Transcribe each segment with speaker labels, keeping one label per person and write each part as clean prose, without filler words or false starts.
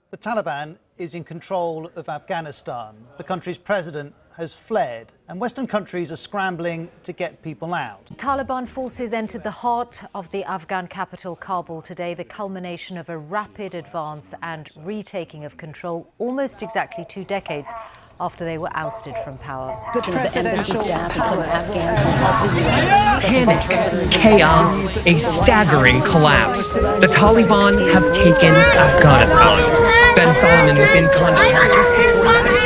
Speaker 1: The Taliban is in control of Afghanistan. The country's president has fled, and Western countries are scrambling to get people out.
Speaker 2: Taliban forces entered the heart of the Afghan capital, Kabul, today, the culmination of a rapid advance and retaking of control almost exactly 2 decades after they were ousted from power.
Speaker 3: The presidential staff and some Afghans will help the U.S.
Speaker 4: Panic, chaos, a staggering collapse. The Taliban have taken Afghanistan. Ben Solomon was in Kandahar just before that.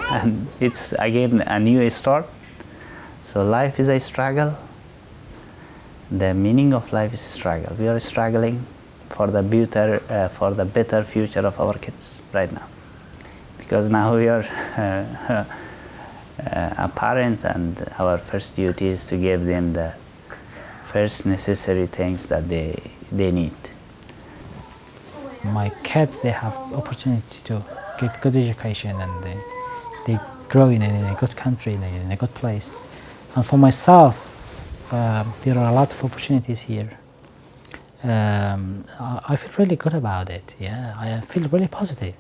Speaker 5: And it's again a new start. So life is a struggle. The meaning of life is struggle. We are struggling for the better future of our kids right now, because now we are a parent, and our first duty is to give them the first necessary things that they need.
Speaker 6: My kids, they have opportunity to get good education, and they grow in a good country, in a good place. And for myself, there are a lot of opportunities here. I feel really good about it. Yeah, I feel really positive.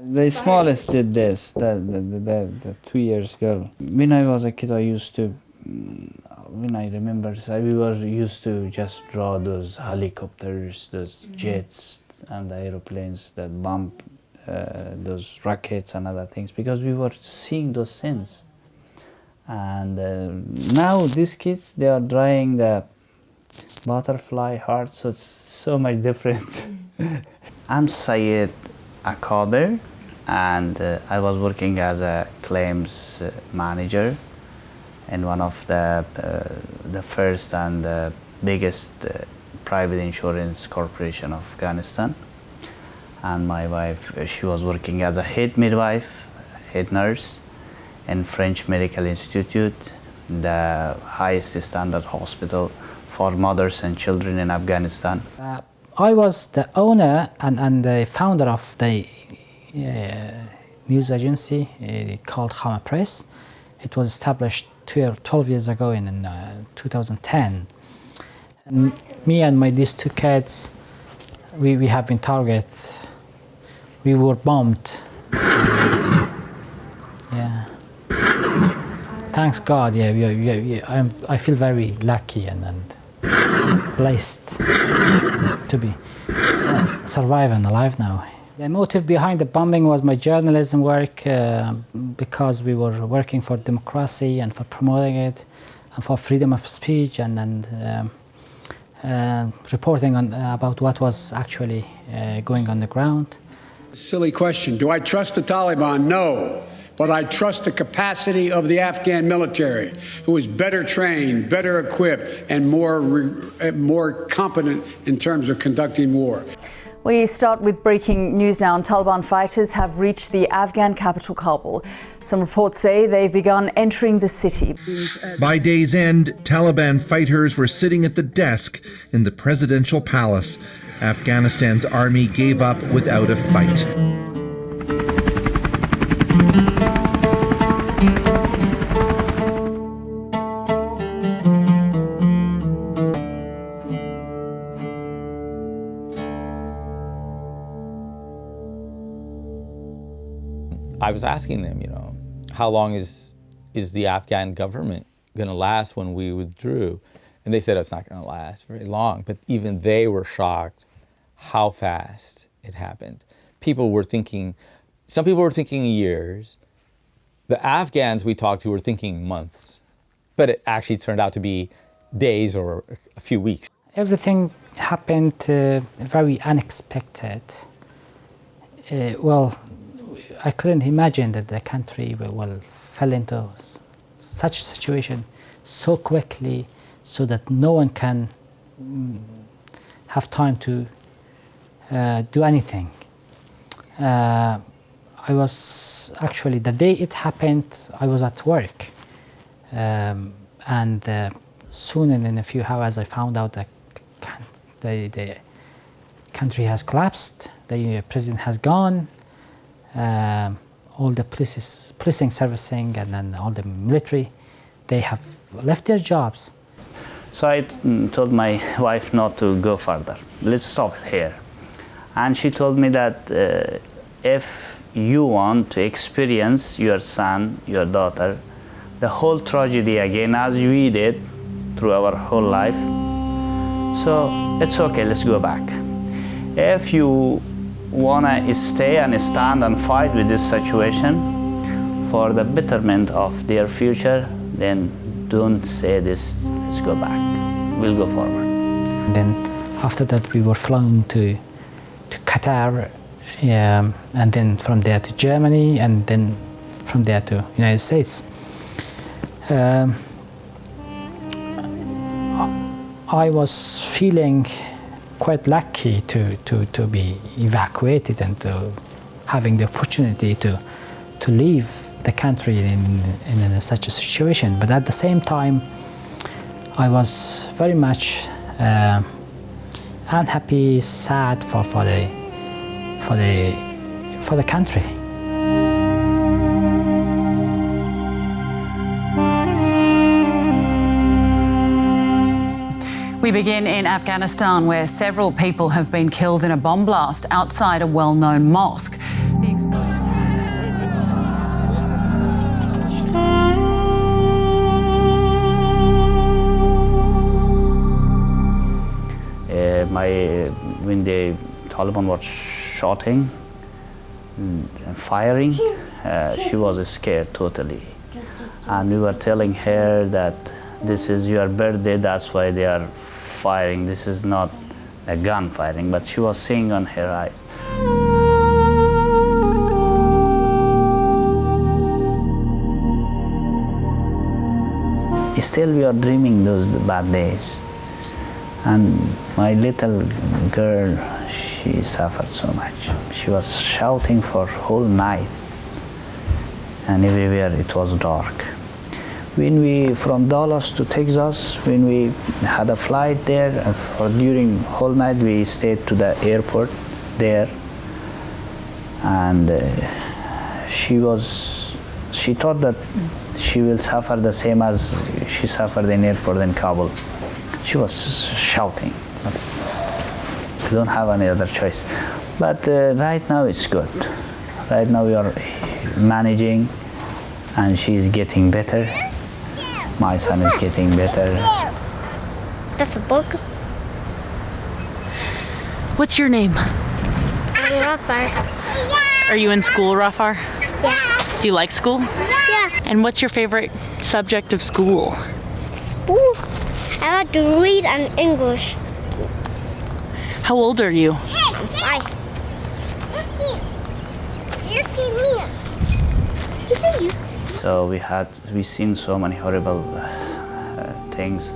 Speaker 5: The smallest did this, the 2 years girl. When I was a kid, I used to, when I remember, we were used to just draw those helicopters, those jets, and the aeroplanes that bomb those rockets and other things, because we were seeing those scenes. And now these kids, they are drawing the butterfly hearts, so it's so much different. I'm Syed Akaber, and I was working as a claims manager in one of the first and the biggest private insurance corporation of Afghanistan. And my wife, she was working as a head midwife, head nurse in French Medical Institute, the highest standard hospital for mothers and children in Afghanistan.
Speaker 6: I was the owner and the founder of the news agency called Khaama Press. It was established 12 years ago in 2010. And me and these 2 kids, we have been targeted. We were bombed. Yeah. Thanks God. Yeah. I feel very lucky and blessed to be survive and alive now. The motive behind the bombing was my journalism work, because we were working for democracy and for promoting it, and for freedom of speech, and reporting on about what was actually going on the ground.
Speaker 7: Silly question. Do I trust the Taliban? No. But I trust the capacity of the Afghan military, who is better trained, better equipped, and more competent in terms of conducting war.
Speaker 8: We start with breaking news now. Taliban fighters have reached the Afghan capital, Kabul. Some reports say they've begun entering the city.
Speaker 9: By day's end, Taliban fighters were sitting at the desk in the presidential palace. Afghanistan's army gave up without a fight.
Speaker 10: I was asking them, how long is the Afghan government going to last when we withdrew? And they said it's not going to last very long. But even they were shocked how fast it happened. Some people were thinking years. The Afghans we talked to were thinking months. But it actually turned out to be days or a few weeks.
Speaker 6: Everything happened very unexpected. Well, I couldn't imagine that the country will fall into such a situation so quickly, so that no one can have time to do anything. I was actually, the day it happened, I was at work, and soon in a few hours I found out that the country has collapsed, the president has gone, all the policing servicing and then all the military, they have left their jobs.
Speaker 5: So I told my wife not to go further. Let's stop here. And she told me that if you want to experience your son, your daughter, the whole tragedy again as we did through our whole life, so it's okay, let's go back. If you wanna stay and stand and fight with this situation for the betterment of their future, then don't say this, let's go back, we'll go forward.
Speaker 6: And then after that we were flown to Qatar, and then from there to Germany, and then from there to United States. I was feeling quite lucky to be evacuated and to having the opportunity to leave the country in such a situation. But at the same time, I was very much unhappy, sad for the country.
Speaker 8: We begin in Afghanistan, where several people have been killed in a bomb blast outside a well-known mosque. The explosion
Speaker 5: when the Taliban was shooting and firing, she was scared totally. And we were telling her that this is your birthday, that's why they are firing. This is not a gun firing, but she was seeing on her eyes. Still we are dreaming those bad days. And my little girl, she suffered so much. She was shouting for whole night, and everywhere it was dark. When we, from Dallas to Texas, when we had a flight there, for during whole night we stayed to the airport there, and she thought that she will suffer the same as she suffered in airport in Kabul. She was shouting. We don't have any other choice. But right now it's good. Right now we are managing, and she is getting better. My son is getting better.
Speaker 11: That's a book.
Speaker 12: What's your name?
Speaker 11: Rafar.
Speaker 12: Are you in school, Rafar?
Speaker 11: Yeah.
Speaker 12: Do you like school?
Speaker 11: Yeah.
Speaker 12: And what's your favorite subject of school?
Speaker 11: School? I like to read and English.
Speaker 12: How old are you?
Speaker 11: I'm 5.
Speaker 5: So we seen so many horrible things,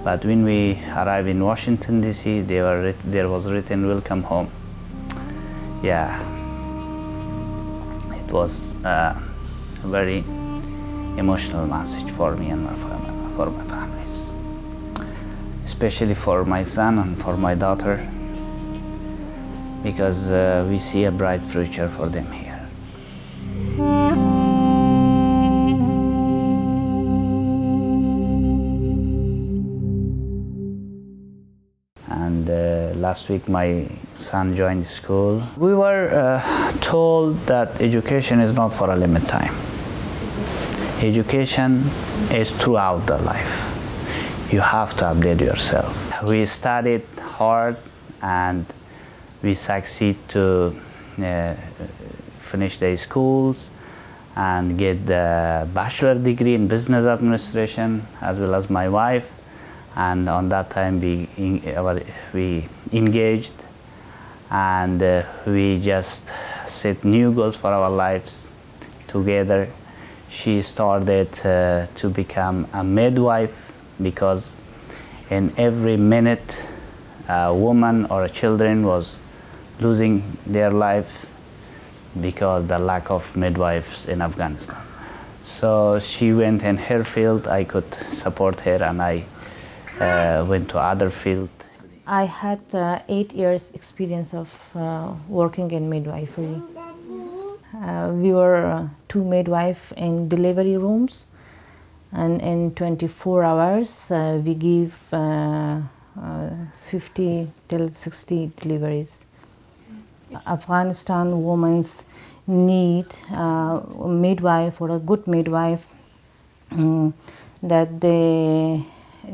Speaker 5: but when we arrived in Washington D.C., there was written "Welcome home." Yeah, it was a very emotional message for me and for my families, especially for my son and for my daughter, because we see a bright future for them here. Last week my son joined school. We were told that education is not for a limited time. Education is throughout the life. You have to update yourself. We studied hard and we succeed to finish the schools and get the bachelor degree in business administration, as well as my wife. And on that time we engaged, and we just set new goals for our lives together. She started to become a midwife because in every minute a woman or a children was losing their life because the lack of midwives in Afghanistan. So she went in her field, I could support her, and I went to other field.
Speaker 3: I had 8 years experience of working in midwifery. We were 2 midwives in delivery rooms, and in 24 hours we give 50 till 60 deliveries. Afghanistan women's need a midwife or a good midwife that they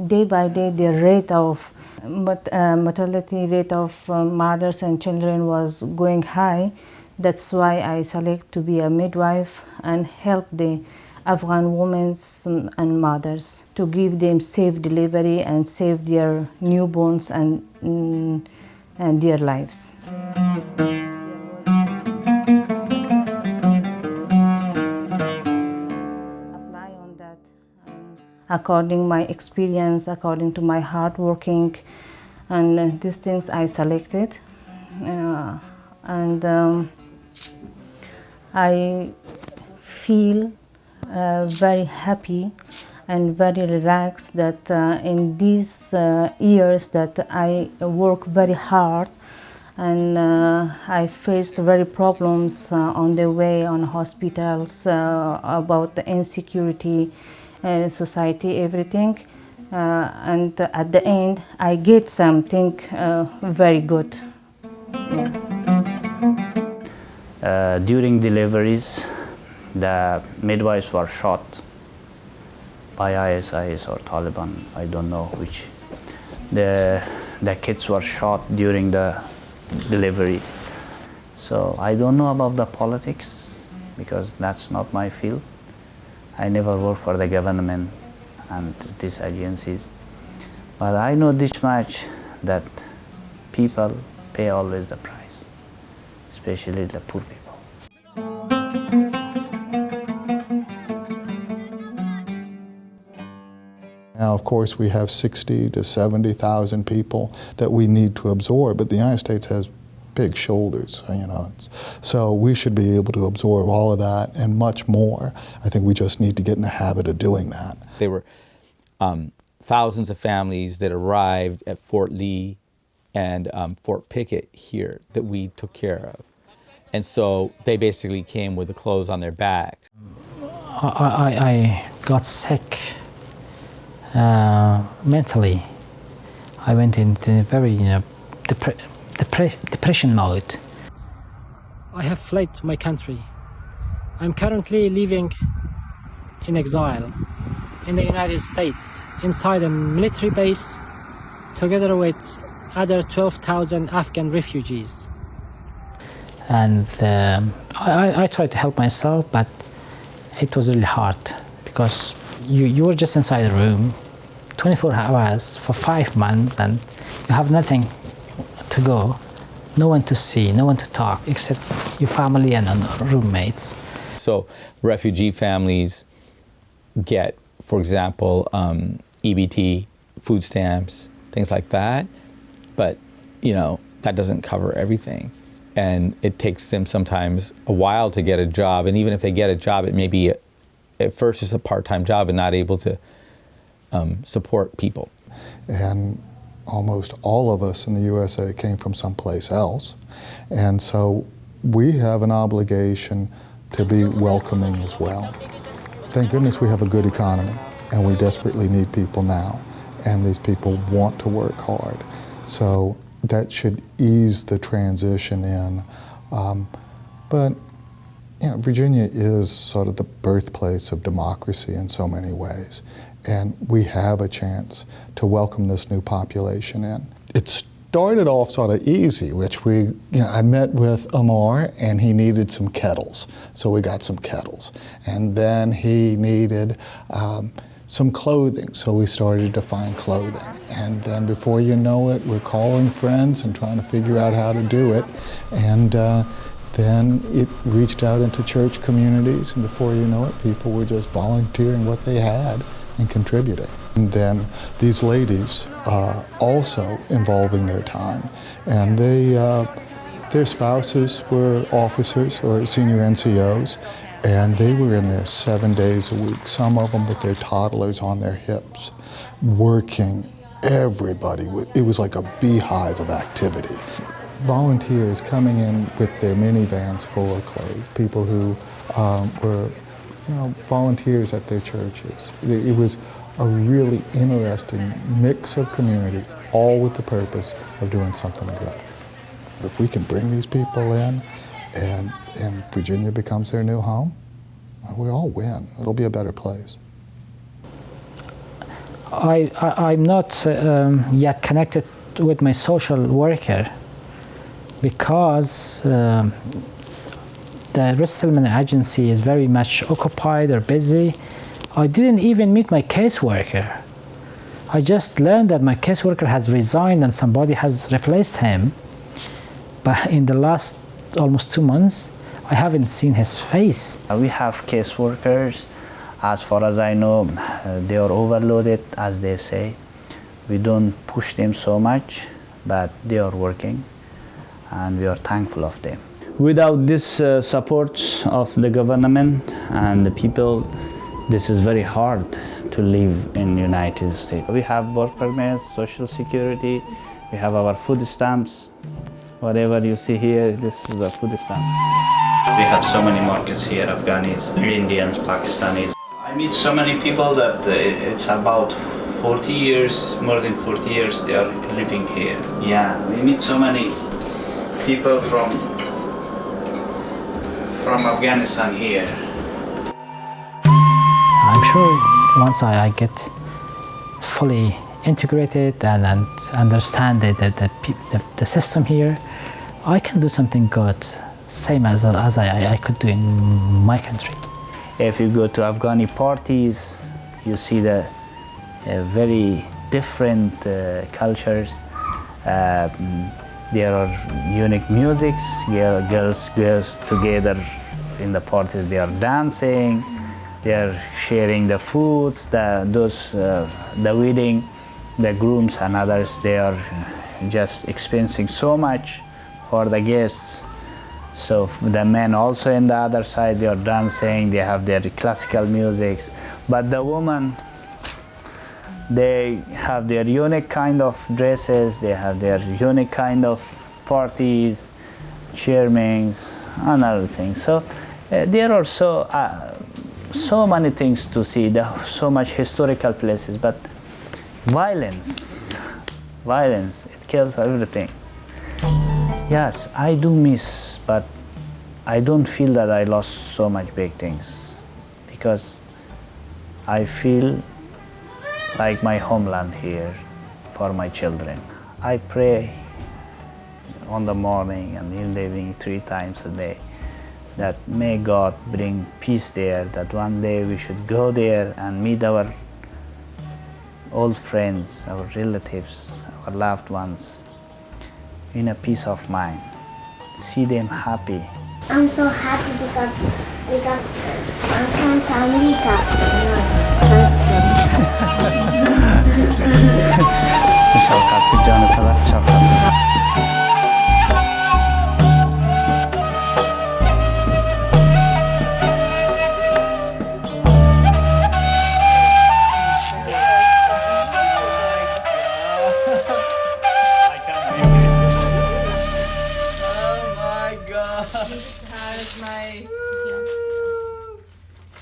Speaker 3: day by day the rate of mortality rate of mothers and children was going high. That's why I select to be a midwife and help the Afghan women and mothers to give them safe delivery and save their newborns and their lives. Apply on that according my experience, according to my hard working, and these things I selected, and I feel very happy and very relaxed that in these years that I work very hard, and I faced very problems on the way on hospitals about the insecurity, society, everything, and at the end I get something very good. Yeah.
Speaker 5: During deliveries, the midwives were shot by ISIS or Taliban, I don't know which. The kids were shot during the delivery. So I don't know about the politics because that's not my field. I never worked for the government and these agencies. But I know this much, that people pay always the price, especially the poor people.
Speaker 13: Now, of course, we have 60 to 70,000 people that we need to absorb, but the United States has big shoulders, you know. So we should be able to absorb all of that and much more. I think we just need to get in the habit of doing that.
Speaker 10: There were thousands of families that arrived at Fort Lee and Fort Pickett here that we took care of. And so they basically came with the clothes on their backs.
Speaker 6: I got sick mentally. I went into very depression mode. I have fled to my country. I'm currently living in exile in the United States, inside a military base, together with other 12,000 Afghan refugees. And I tried to help myself, but it was really hard because you were just inside a room 24 hours for 5 months, and you have nothing to go, no one to see, no one to talk except your family and roommates.
Speaker 10: So refugee families get, for example, EBT, food stamps, things like that, but that doesn't cover everything. And it takes them sometimes a while to get a job, and even if they get a job, it may be at first just a part-time job and not able to support people.
Speaker 13: And almost all of us in the USA came from someplace else. And so we have an obligation to be welcoming as well. Thank goodness we have a good economy, and we desperately need people now. And these people want to work hard. So that should ease the transition in. But Virginia is sort of the birthplace of democracy in so many ways. And we have a chance to welcome this new population in. It started off sort of easy, which I met with Ammar, and he needed some kettles. So we got some kettles. And then he needed some clothing, so we started to find clothing. And then before you know it, we're calling friends and trying to figure out how to do it. And Then it reached out into church communities, and before you know it, people were just volunteering what they had and contributing. And then these ladies also involving their time, and their spouses were officers or senior NCOs, and they were in there 7 days a week, some of them with their toddlers on their hips, working. Everybody, it was like a beehive of activity. Volunteers coming in with their minivans full of clothes, people who were volunteers at their churches. It was a really interesting mix of community, all with the purpose of doing something good. So if we can bring these people in and Virginia becomes their new home, we all win. It'll be a better place.
Speaker 6: I'm not yet connected with my social worker because the resettlement agency is very much occupied or busy. I didn't even meet my caseworker. I just learned that my caseworker has resigned and somebody has replaced him. But in the last almost 2 months, I haven't seen his face.
Speaker 5: We have caseworkers. As far as I know, they are overloaded, as they say. We don't push them so much, but they are working, and we are thankful of them. Without this support of the government and the people, this is very hard to live in the United States. We have work permits, social security, we have our food stamps. Whatever you see here, this is the food stamp. We have so many markets here, Afghanis, Indians, Pakistanis. I meet so many people that it's about 40 years, more than 40 years they are living here. Yeah, we meet so many people from Afghanistan here.
Speaker 6: I'm sure once I get fully integrated and understand the system here, I can do something good, same as I could do in my country.
Speaker 5: If you go to Afghani parties, you see the very different cultures. There are unique musics. Girls together in the parties. They are dancing. They are sharing the foods. The wedding, the grooms and others. They are just expensing so much for the guests. So the men also in the other side, they are dancing, they have their classical music. But the women, they have their unique kind of dresses, they have their unique kind of parties, cheermings, and other things. So there are so many things to see, so much historical places, but violence, it kills everything. Yes, I do miss, but I don't feel that I lost so much big things because I feel like my homeland here for my children. I pray on the morning and in the evening 3 times a day that may God bring peace there, that one day we should go there and meet our old friends, our relatives, our loved ones, in a peace of mind, see them happy.
Speaker 11: I'm so happy because I come to America.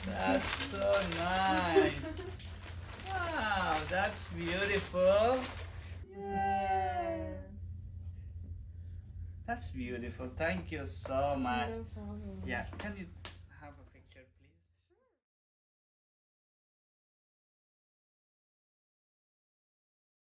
Speaker 5: That's so nice. Wow, that's beautiful. Yeah. That's beautiful. Thank you so much. Yeah, can you